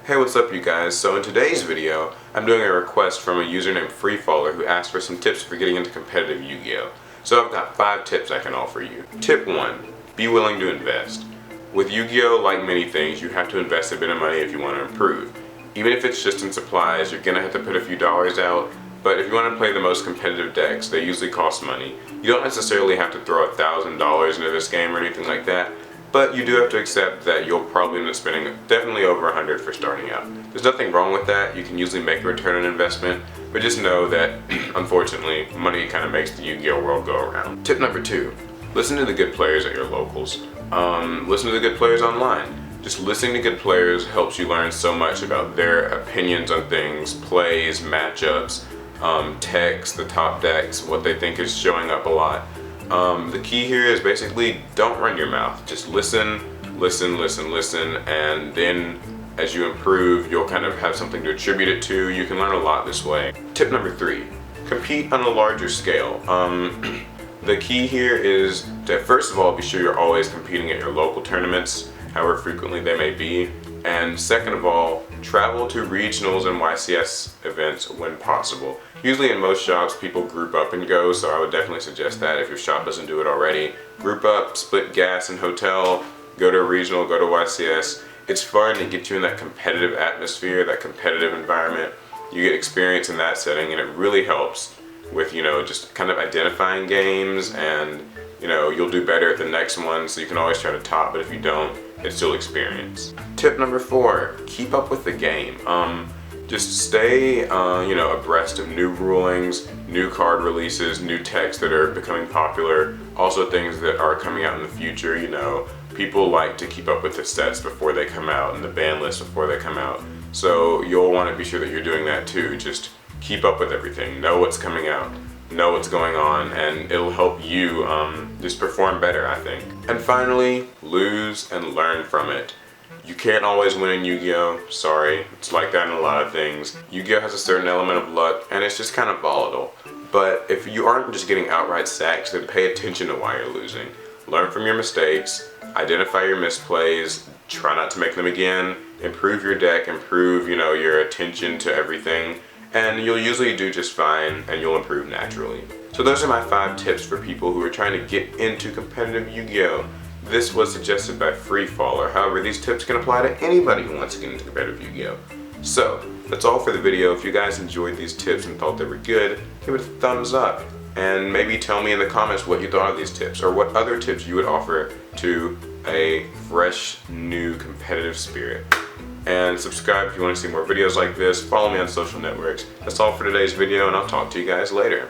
Hey, what's up you guys? So in today's video, I'm doing a request from a user named Freefawler who asked for some tips for getting into competitive Yu-Gi-Oh! So I've got 5 tips I can offer you. Tip 1. Be willing to invest. With Yu-Gi-Oh! Like many things, you have to invest a bit of money if you want to improve. Even if it's just in supplies, you're gonna have to put a few dollars out, but if you want to play the most competitive decks, they usually cost money. You don't necessarily have to throw $1,000 into this game or anything like that, but you do have to accept that you'll probably end up spending definitely over $100 for starting out. There's nothing wrong with that. You can usually make a return on investment, but just know that, unfortunately, money kind of makes the Yu-Gi-Oh! World go around. Tip number 2. Listen to the good players at your locals. Listen to the good players online. Just listening to good players helps you learn so much about their opinions on things, plays, matchups, techs, the top decks, what they think is showing up a lot. The key here is basically don't run your mouth. Just listen, and then as you improve, you'll kind of have something to attribute it to. You can learn a lot this way. Tip number 3, compete on a larger scale. The key here is to first of all be sure you're always competing at your local tournaments, however frequently they may be, and second of all, travel to regionals and YCS events when possible. Usually in most shops people group up and go, so I would definitely suggest that if your shop doesn't do it already. Group up, split gas and hotel, go to a regional, go to YCS. It's fun to get you in that competitive atmosphere, that competitive environment. You get experience in that setting and it really helps with, just kind of identifying games, and you'll do better at the next one, so you can always try to top, but if you don't, it's still experience. Tip number 4, keep up with the game. Just stay abreast of new rulings, new card releases, new techs that are becoming popular, also things that are coming out in the future. People like to keep up with the sets before they come out and the ban list before they come out, so you'll want to be sure that you're doing that too. Just keep up with everything, know what's coming out, know what's going on, and it'll help you just perform better, I think. And finally, lose and learn from it. You can't always win in Yu-Gi-Oh! Sorry, it's like that in a lot of things. Yu-Gi-Oh! Has a certain element of luck, and it's just kind of volatile. But if you aren't just getting outright sacks, then pay attention to why you're losing. Learn from your mistakes, identify your misplays, try not to make them again, improve your deck, improve your attention to everything, and you'll usually do just fine, and you'll improve naturally. So those are my 5 tips for people who are trying to get into competitive Yu-Gi-Oh! This was suggested by Freefawler. However, these tips can apply to anybody who wants to get into competitive Yu-Gi-Oh! So, that's all for the video. If you guys enjoyed these tips and thought they were good, give it a thumbs up. And maybe tell me in the comments what you thought of these tips, or what other tips you would offer to a fresh, new, competitive spirit. And subscribe if you want to see more videos like this. Follow me on social networks. That's all for today's video, and I'll talk to you guys later.